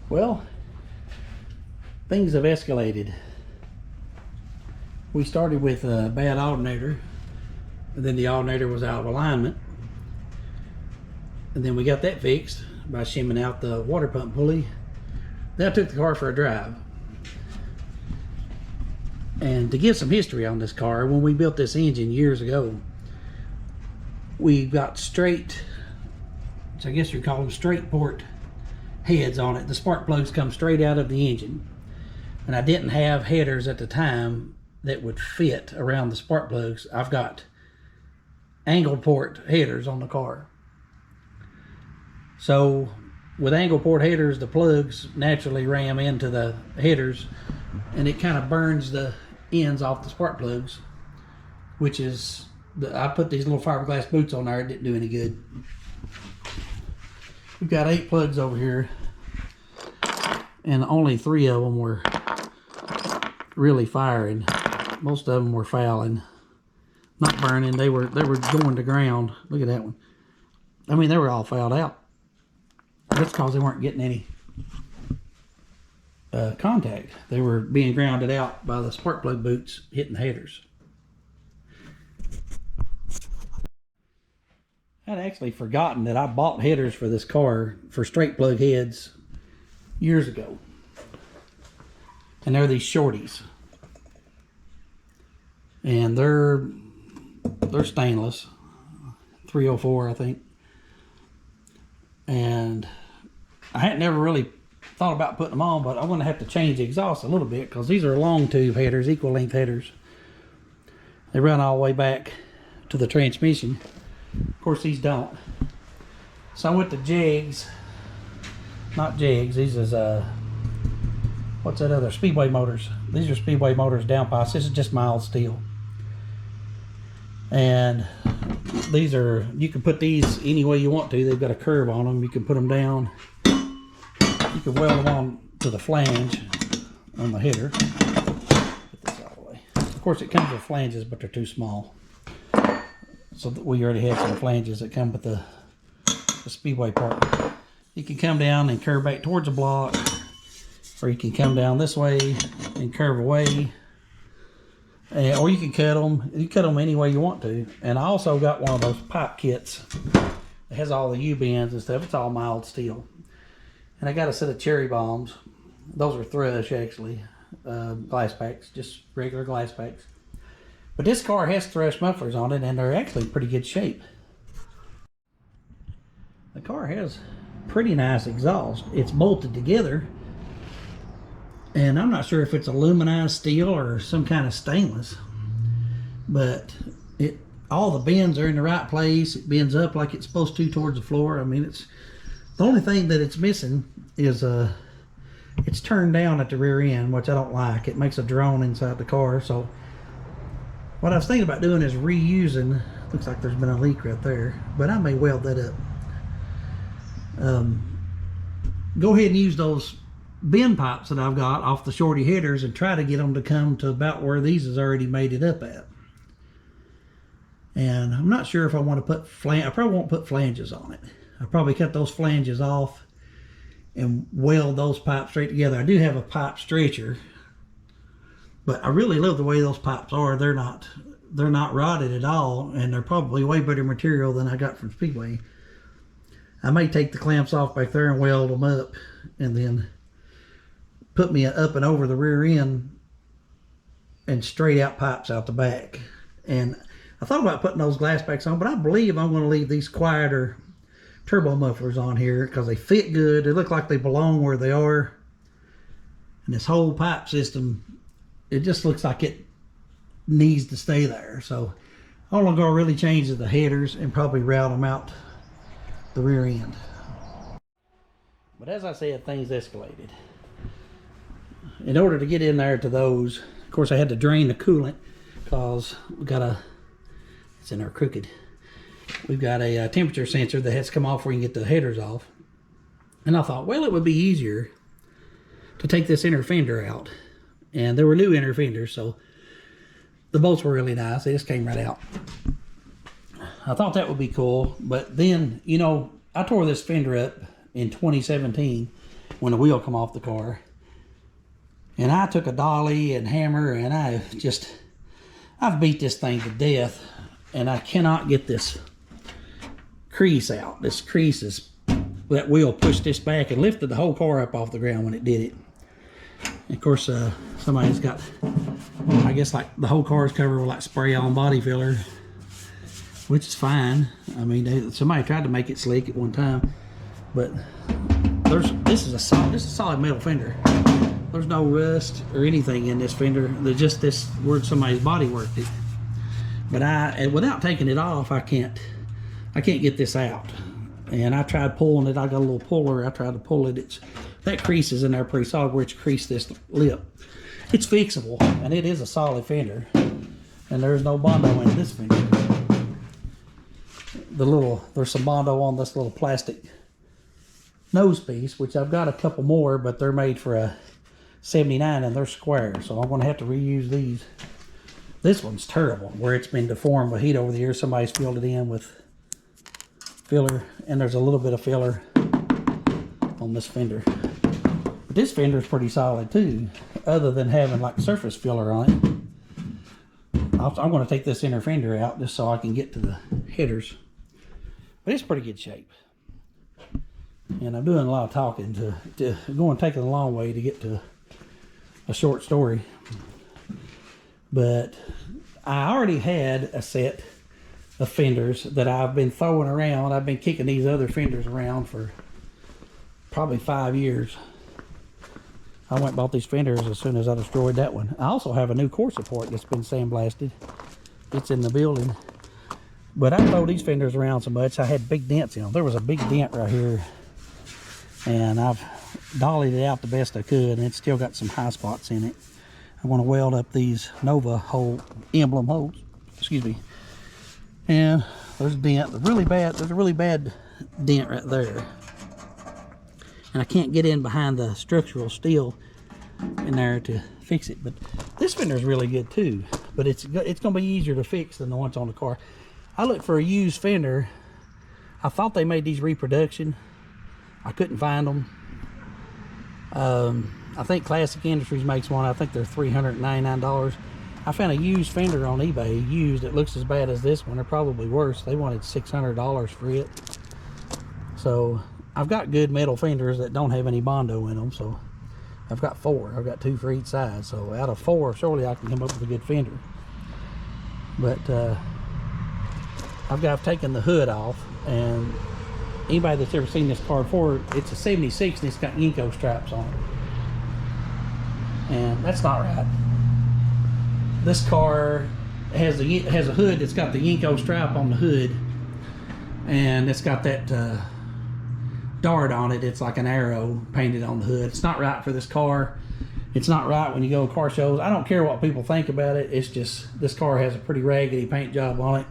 Well, things have escalated. We started with a bad alternator, and then the alternator was out of alignment. And then we got that fixed by shimming out the water pump pulley. Then I took the car for a drive. And to give some history on this car, when we built this engine years ago, we got straight, which I guess you call them straight port heads on it. The spark plugs come straight out of the engine. And I didn't have headers at the time that would fit around the spark plugs. I've got angled port headers on the car. So with angle port headers, the plugs naturally ram into the headers, and it kind of burns the ends off the spark plugs, which is, I put these little fiberglass boots on there. It didn't do any good. We've got 8 plugs over here, and only 3 of them were really firing. Most of them were fouling, not burning. They were going to ground. Look at that one. I mean, they were all fouled out. That's because they weren't getting any contact. They were being grounded out by the spark plug boots hitting the headers. I'd actually forgotten that I bought headers for this car for straight plug heads years ago. And they're these shorties. And they're stainless. 304, I think. And I hadn't never really thought about putting them on, but I'm going to have to change the exhaust a little bit because these are long tube headers, equal length headers. They run all the way back to the transmission. Of course, these don't. So I went to Jegs. Not Jegs. These is what's that other? Speedway motors. These are Speedway motors downpipes. This is just mild steel. And these are, you can put these any way you want to. They've got a curve on them. You can put them down. You can weld them on to the flange on the header. Put this out of the way. Of course, it comes with flanges, but they're too small. So we already have some flanges that come with the Speedway part. You can come down and curve back towards the block, or you can come down this way and curve away. Or you can cut them. You cut them any way you want to. And I also got one of those pipe kits that has all the U-bends and stuff. It's all mild steel. And I got a set of cherry bombs. Those are thrush, actually. Glass packs, just regular glass packs. But this car has thrush mufflers on it, and they're actually in pretty good shape. The car has pretty nice exhaust. It's bolted together. And I'm not sure if it's aluminized steel or some kind of stainless, but all the bends are in the right place. It bends up like it's supposed to towards the floor. I mean, it's the only thing that it's missing is it's turned down at the rear end, which I don't like. It makes a drone inside the car. So what I was thinking about doing is reusing. Looks like there's been a leak right there, but I may weld that up. Go ahead and use those bend pipes that I've got off the shorty headers and try to get them to come to about where these has already made it up at. And I'm not sure if I want to put I probably won't put flanges on it. I'll probably cut those flanges off and weld those pipes straight together. I do have a pipe stretcher, but I really love the way those pipes are. They're not rotted at all, and they're probably way better material than I got from Speedway. I may take the clamps off back there and weld them up, and then put me up and over the rear end and straight out pipes out the back. And I thought about putting those glass backs on, but I believe I'm going to leave these quieter turbo mufflers on here because they fit good. They look like they belong where they are. And this whole pipe system, it just looks like it needs to stay there. So all I'm going to really change is the headers and probably route them out the rear end. But as I said, things escalated. In order to get in there to those, of course I had to drain the coolant because we got it's in there crooked. We've got a temperature sensor that has to come off where you can get the headers off. And I thought, well, it would be easier to take this inner fender out. And there were new inner fenders, so the bolts were really nice. They just came right out. I thought that would be cool, but then, you know, I tore this fender up in 2017 when the wheel come off the car. And I took a dolly and hammer, and I've beat this thing to death, and I cannot get this crease out. This crease is, that wheel pushed this back and lifted the whole car up off the ground when it did it. And of course, somebody's got, I guess, like the whole car is covered with like spray on body filler, which is fine. I mean, somebody tried to make it slick at one time, but this is a solid metal fender. There's no rust or anything in this fender. There's just this where somebody's body worked it. But without taking it off, I can't get this out. And I tried pulling it. I got a little puller. I tried to pull it. That crease is in there pretty solid where it's creased this lip. It's fixable, and it is a solid fender. And there's no Bondo in this fender. There's some Bondo on this little plastic nose piece, which I've got a couple more, but they're made for a 79 and they're square, so I'm going to have to reuse these. This one's terrible, where it's been deformed with heat over the years. Somebody's filled it in with filler, and there's a little bit of filler on this fender. But this fender is pretty solid too, other than having like surface filler on it. I'm going to take this inner fender out just so I can get to the headers. But it's pretty good shape. And I'm doing a lot of talking to go and take it a long way to get to a short story. But I already had a set of fenders that I've been throwing around. I've been kicking these other fenders around for probably 5 years. I went and bought these fenders as soon as I destroyed that one. I also have a new core support that's been sandblasted. It's in the building. But I throw these fenders around so much, I had big dents in them. There was a big dent right here, and I've dollied it out the best I could, and it's still got some high spots in it. I want to weld up these Nova emblem holes, excuse me. And there's a dent, there's a really bad dent right there. And I can't get in behind the structural steel in there to fix it. But this fender is really good too, but it's going to be easier to fix than the ones on the car. I looked for a used fender. I thought they made these reproduction. I couldn't find them. I think Classic Industries makes one. I think they're $399. I found a used fender on eBay, used. It looks as bad as this one, or probably worse. They wanted $600 for it. So I've got good metal fenders that don't have any Bondo in them. So I've got 4. I've got 2 for each side. So out of 4, surely I can come up with a good fender. But I've taken the hood off, and anybody that's ever seen this car before, it's a 76 and it's got Yenko stripes on it. And that's not right. This car has a hood that's got the Yenko stripe on the hood, and it's got that dart on it. It's like an arrow painted on the hood. It's not right for this car. It's not right when you go to car shows. I don't care what people think about it. It's just, this car has a pretty raggedy paint job on it.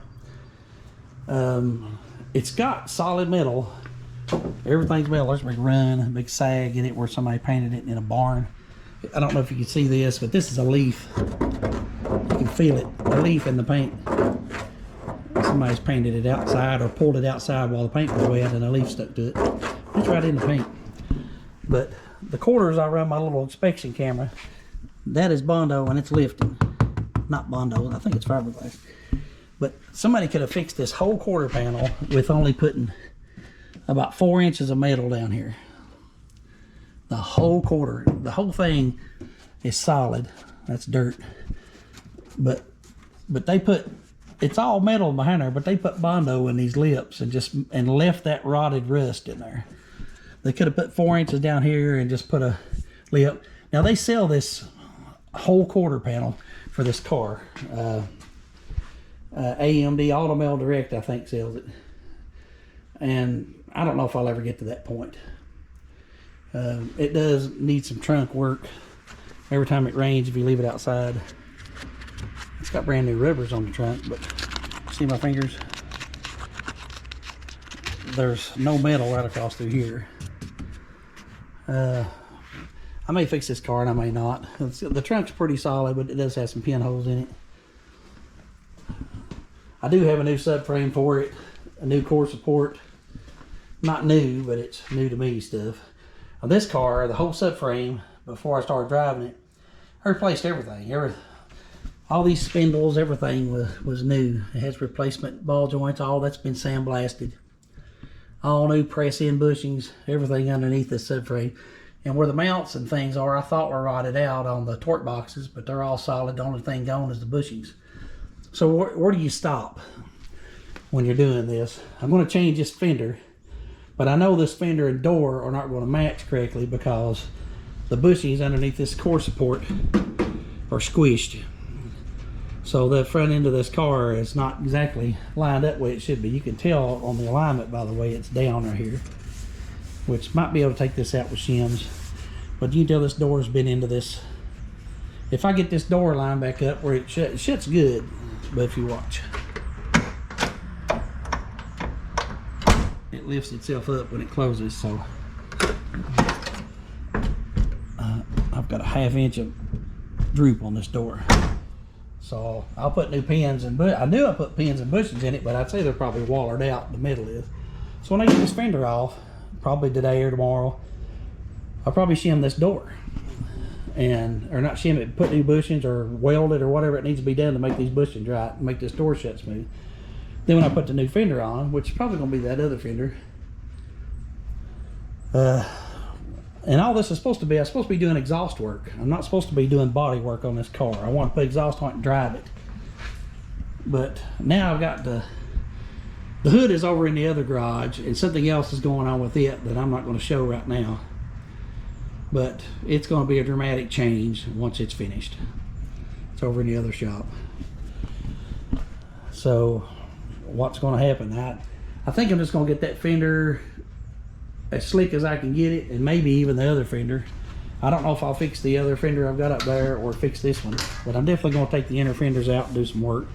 It's got solid metal. Everything's metal. There's a big run, a big sag in it where somebody painted it in a barn. I don't know if you can see this, but this is a leaf. You can feel it, a leaf in the paint. Somebody's painted it outside or pulled it outside while the paint was wet and a leaf stuck to it. It's right in the paint. But the quarters, I run my little inspection camera. That is Bondo, and it's lifting. Not Bondo, I think it's fiberglass. But somebody could have fixed this whole quarter panel with only putting about 4 inches of metal down here. The whole quarter, the whole thing is solid. That's dirt. But they put, it's all metal behind there, but they put Bondo in these lips and left that rotted rust in there. They could have put 4 inches down here and just put a lip. Now they sell this whole quarter panel for this car. AMD Automail Direct, I think, sells it. And I don't know if I'll ever get to that point. It does need some trunk work. Every time it rains, if you leave it outside. It's got brand new rubbers on the trunk, but see my fingers? There's no metal right across through here. I may fix this car and I may not. The trunk's pretty solid, but it does have some pinholes in it. I do have a new subframe for it, a new core support. Not new, but it's new to me stuff. On this car, the whole subframe, before I started driving it, I replaced everything. All these spindles, everything was new. It has replacement ball joints, all that's been sandblasted. All new press-in bushings, everything underneath this subframe. And where the mounts and things are, I thought were rotted out on the torque boxes, but they're all solid. The only thing gone is the bushings. So where do you stop when you're doing this? I'm going to change this fender, but I know this fender and door are not going to match correctly because the bushings underneath this core support are squished. So the front end of this car is not exactly lined up where it should be. You can tell on the alignment by the way it's down right here, which might be able to take this out with shims. But you can tell this door's been into this. If I get this door lined back up where it shuts good, but if you watch, it lifts itself up when it closes. So I've got a 1/2 inch of droop on this door. So I'll put new pins and I knew I put pins and bushings in it, but I'd say they're probably wallered out. The middle is. So when I get this fender off, probably today or tomorrow, I'll probably shim this door, or not shim it, put new bushings or weld it or whatever it needs to be done to make these bushings right and make this door shut smooth. Then when I put the new fender on, which is probably going to be that other fender, and all this is supposed to be, I'm supposed to be doing exhaust work. I'm not supposed to be doing body work on this car. I want to put exhaust on it and drive it. But now I've got the hood is over in the other garage, and something else is going on with it that I'm not going to show right now. But it's going to be a dramatic change once it's finished. It's over in the other shop. So what's going to happen? I think I'm just going to get that fender as slick as I can get it, and maybe even the other fender. I don't know if I'll fix the other fender I've got up there or fix this one, but I'm definitely going to take the inner fenders out and do some work.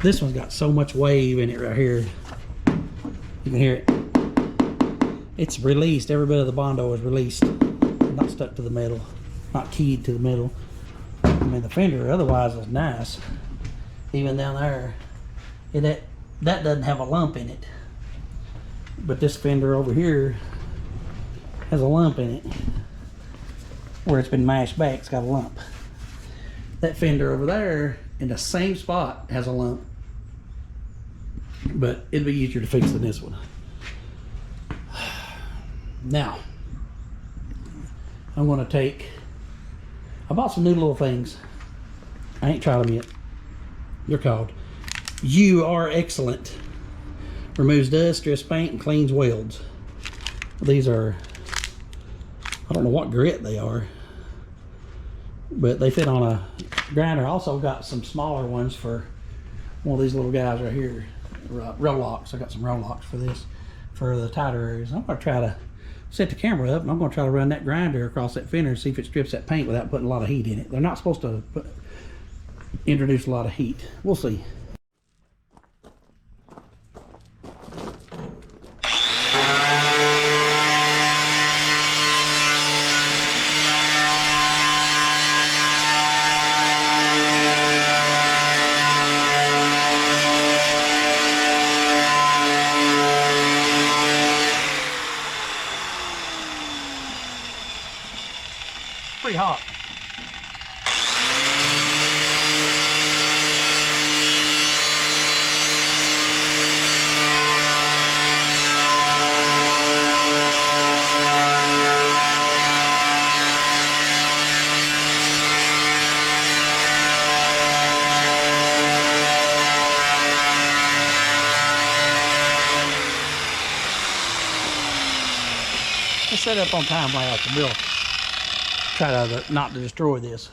This one's got so much wave in it right here. You can hear it. It's released. Every bit of the Bondo is released. Not stuck to the metal. Not keyed to the metal. I mean, the fender otherwise is nice. Even down there. And that doesn't have a lump in it. But this fender over here has a lump in it. Where it's been mashed back, it's got a lump. That fender over there in the same spot has a lump. But it'd be easier to fix than this one. Now, I'm going to I bought some new little things. I ain't tried them yet. They're called You Are Excellent. Removes dust, strips paint, and cleans welds. These are, I don't know what grit they are, but they fit on a grinder. I also got some smaller ones for one of these little guys right here. Roll locks. I got some roll locks for this, for the tighter areas. I'm going to try to set the camera up, and I'm going to try to run that grinder across that fender and see if it strips that paint without putting a lot of heat in it. They're not supposed to introduce a lot of heat. We'll see. Pretty hot. Let's set up on time lapse and we'll try to not to destroy this.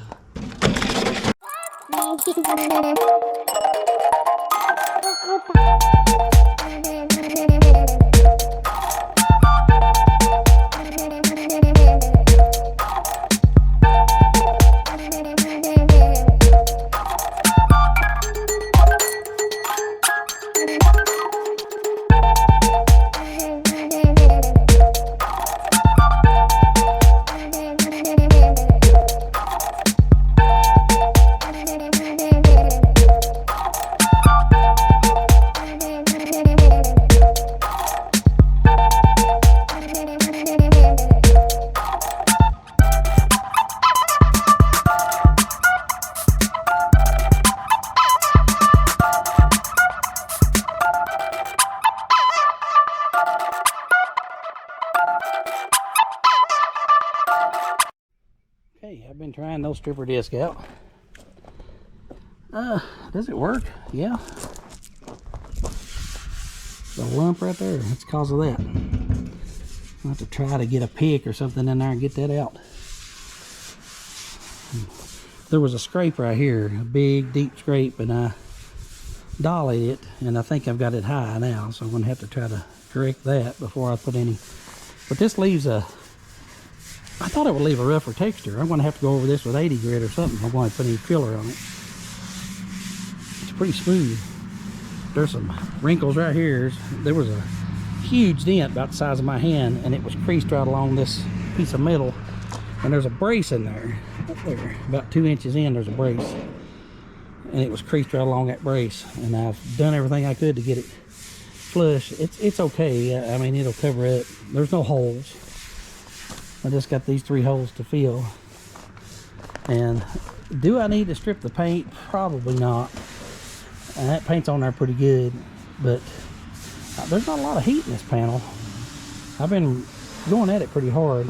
Okay, I've been trying those stripper disc out. Does it work? Yeah. The lump right there, that's because of that. I'll have to try to get a pick or something in there and get that out. There was a scrape right here, a big deep scrape, and I dollied it, and I think I've got it high now, so I'm going to have to try to correct that before I put any. But this leaves a, I thought it would leave a rougher texture. I'm going to have to go over this with 80 grit or something. I'm going to put any filler on it. It's pretty smooth. There's some wrinkles right here. There was a huge dent about the size of my hand, and it was creased right along this piece of metal, and there's a brace in there, up there, about 2 inches in. There's a brace, and it was creased right along that brace, and I've done everything I could to get it flush. It's okay. I mean, it'll cover it. There's no holes. I just got these 3 holes to fill. And do I need to strip the paint? Probably not. And that paint's on there pretty good, but there's not a lot of heat in this panel. I've been going at it pretty hard.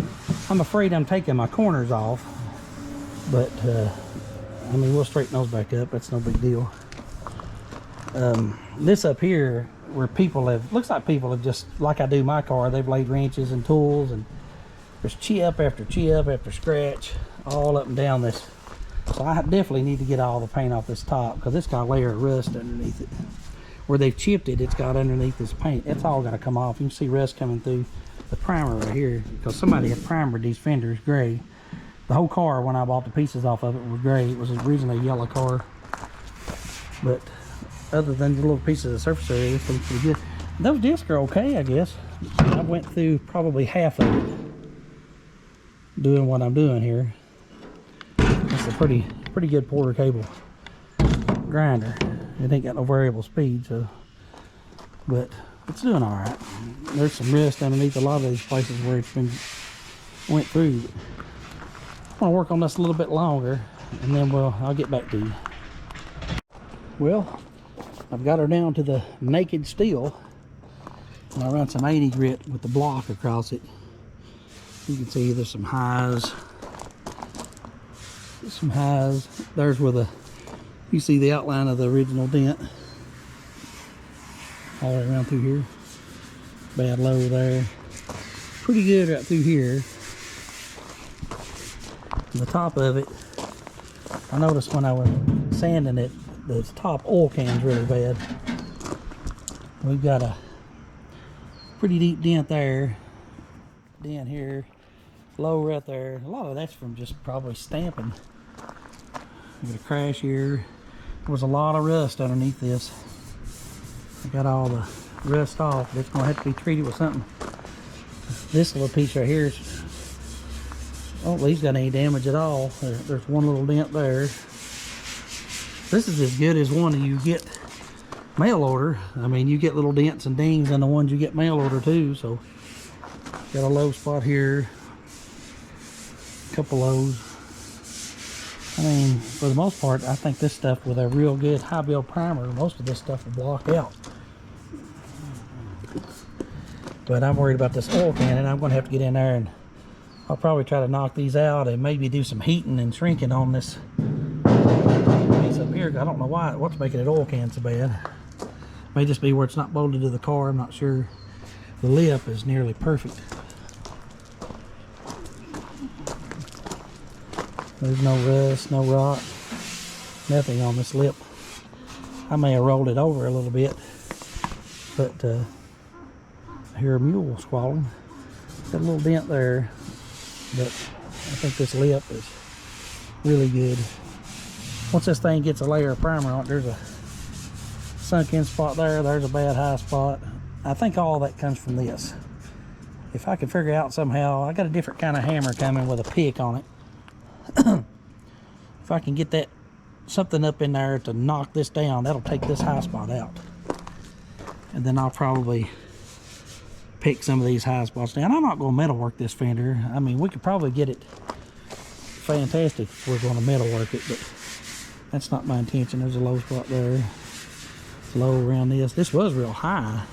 I'm afraid I'm taking my corners off, but I mean, we'll straighten those back up. That's no big deal. This up here, where people have, looks like people have just, like I do my car, they've laid wrenches and tools, and there's chip after scratch all up and down this. So I definitely need to get all the paint off this top, because it's got a layer of rust underneath it. Where they've chipped it, it's got underneath this paint. It's all got to come off. You can see rust coming through the primer right here, because somebody had primered these fenders gray. The whole car, when I bought the pieces off of it, was gray. It was originally a yellow car. But other than the little pieces of surface area, this looks pretty good. Those discs are okay, I guess. I went through probably half of it doing what I'm doing here. It's a pretty good Porter cable grinder. It ain't got no variable speed, so, but it's doing all right. There's some rust underneath a lot of these places where it's been went through. I'm gonna work on this a little bit longer, and then I'll get back to you. Well, I've got her down to the naked steel, and I run some 80 grit with the block across it. You can see there's some highs. There's where you see the outline of the original dent all the way around through here. Bad low there. Pretty good right through here. On the top of it, I noticed when I was sanding it, the top oil can's really bad. We've got a pretty deep dent there, dent here, low right there. A lot of that's from just probably stamping. We got a crash here. There was a lot of rust underneath this. I got all the rust off, but it's going to have to be treated with something. This little piece right here is, I don't believe it's got any damage at all. There's one little dent there. This is as good as one you get mail order. I mean, you get little dents and dings in the ones you get mail order too. So got a low spot here, a couple lows. I mean, for the most part, I think this stuff with a real good high build primer, most of this stuff will block out. But I'm worried about this oil can, and I'm going to have to get in there, and I'll probably try to knock these out and maybe do some heating and shrinking on this piece up here. I don't know what's making it oil can so bad. May just be where it's not bolted to the car. I'm not sure. The lip is nearly perfect. There's no rust, no rot, nothing on this lip. I may have rolled it over a little bit, but I hear a mule squalling. Got a little dent there, but I think this lip is really good. Once this thing gets a layer of primer on it, there's a sunk in spot there, there's a bad high spot. I think all that comes from this. If I could figure out somehow, I got a different kind of hammer coming with a pick on it. If I can get that something up in there to knock this down, that'll take this high spot out, and then I'll probably pick some of these high spots down. I'm not going to metal work this fender. I mean, we could probably get it fantastic if we're going to metal work it, but that's not my intention. There's a low spot there, low around this was real high,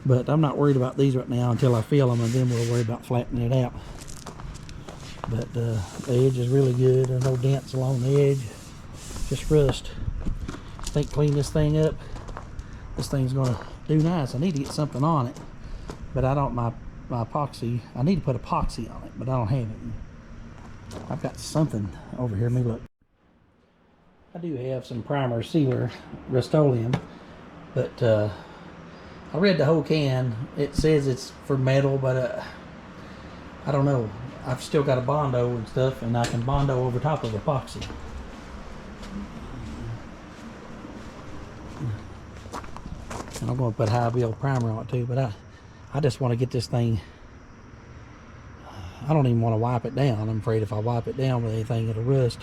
but I'm not worried about these right now until I feel them, and then we'll worry about flattening it out. But the edge is really good. There's no dents along the edge, just rust. I think clean this thing up, this thing's gonna do nice. I need to get something on it, but I don't, my epoxy, I need to put epoxy on it, but I don't have it. I've got something over here. Let me look. I do have some primer sealer, Rust-Oleum, but I read the whole can. It says it's for metal, but I don't know. I've still got a Bondo and stuff, and I can Bondo over top of epoxy. And I'm going to put high build primer on it too, but I just want to get this thing. I don't even want to wipe it down. I'm afraid if I wipe it down with anything, it'll rust.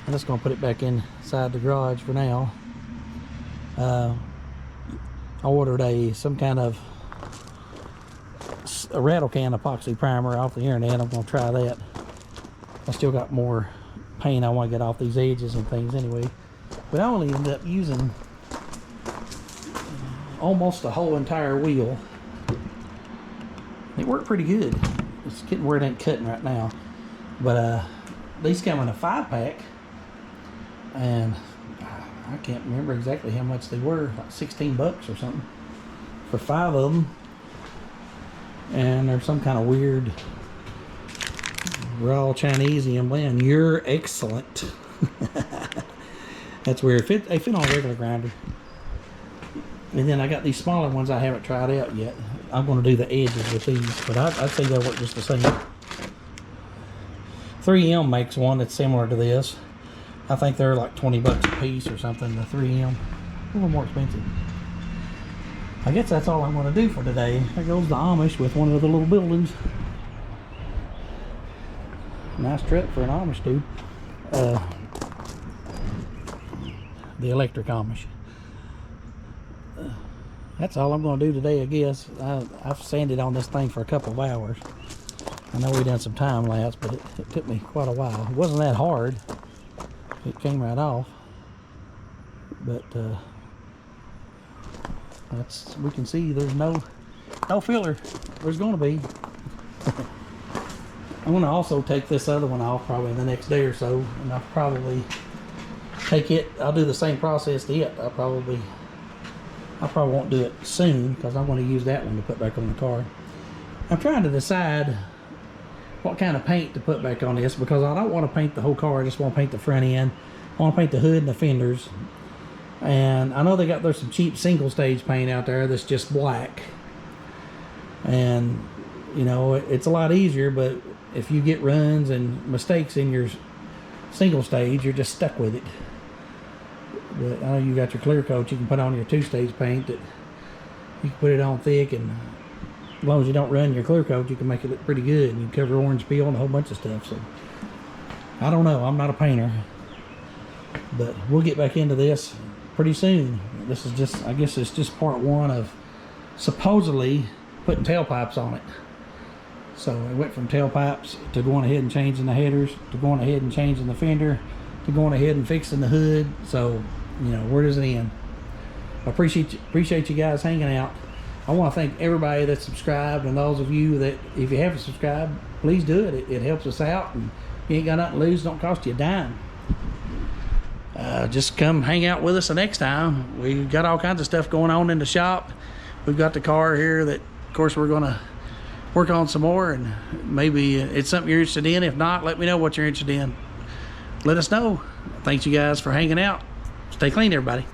I'm just going to put it back inside the garage for now. I ordered some kind of a rattle can epoxy primer off the internet. I'm going to try that. I still got more paint I want to get off these edges and things anyway. But I only ended up using almost the whole entire wheel. It worked pretty good. It's getting where it ain't cutting right now. But these come in a 5-pack. And I can't remember exactly how much they were, like 16 bucks or something for 5 of them. And they're some kind of weird raw Chinesian blend. You're excellent. That's weird. They fit on a regular grinder. And then I got these smaller ones I haven't tried out yet. I'm going to do the edges with these, but I'd say they'll work just the same. 3M makes one that's similar to this. I think they're like 20 bucks a piece or something, the 3M. A little more expensive. I guess that's all I'm going to do for today. There goes the Amish with one of the little buildings. Nice truck for an Amish dude. The electric Amish. That's all I'm going to do today, I guess. I've sanded on this thing for a couple of hours. I know we done some time lapse, but it took me quite a while. It wasn't that hard. It came right off. But we can see there's no filler. There's going to be. I'm going to also take this other one off probably in the next day or so, and I'll probably take it. I'll do the same process to it. I probably won't do it soon because I'm going to use that one to put back on the car. I'm trying to decide what kind of paint to put back on this because I don't want to paint the whole car. I just want to paint the front end. I want to paint the hood and the fenders. And I know there's some cheap single stage paint out there that's just black. And you know, it's a lot easier, but if you get runs and mistakes in your single stage, you're just stuck with it. But I know you got your clear coat you can put on your 2-stage paint that you can put it on thick, and as long as you don't run your clear coat, you can make it look pretty good, and you can cover orange peel and a whole bunch of stuff. So I don't know, I'm not a painter, but we'll get back into this pretty soon. This is just, I guess it's just part one of supposedly putting tailpipes on it. So it went from tailpipes to going ahead and changing the headers, to going ahead and changing the fender, to going ahead and fixing the hood. So, you know, where does it end? I appreciate you guys hanging out. I want to thank everybody that's subscribed, and those of you that, if you haven't subscribed, please do it. It helps us out, and you ain't got nothing to lose. Don't cost you a dime. Just come hang out with us the next time. We've got all kinds of stuff going on in the shop. We've got the car here that, of course, we're going to work on some more, and maybe it's something you're interested in. If not, let me know what you're interested in. Let us know. Thanks you guys for hanging out. Stay clean, everybody.